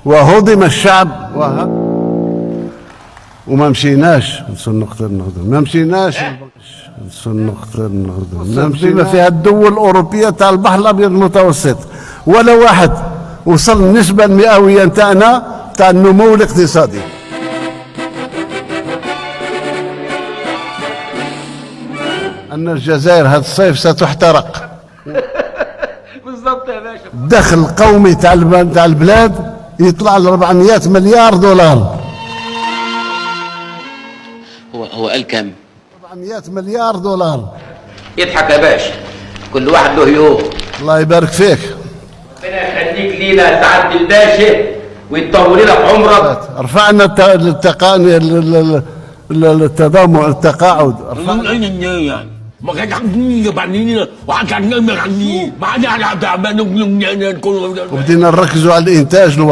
وهضم الشعب وما مشيناش نقدر نخدم، ما مشيناش نقدر نخدم بما فيها الدول الأوروبية تاع البحر الأبيض المتوسط، ولا واحد وصل النسبة المئوية نتاعنا تاع النمو الاقتصادي. أن الجزائر هذا الصيف ستحترق. بالضبط يا باشا. الدخل القومي تاع البلاد يطلع ل 400 مليار دولار. هو قال كام؟ 400 مليار دولار. يضحك يا باشا، كل واحد له يوم. الله يبارك فيك. ربنا يخليك لينا سعادة الباشا ويطول لك عمرك. رفعنا التضامن التقاعد. وبدينا نركزوا على الانتاج الوطني.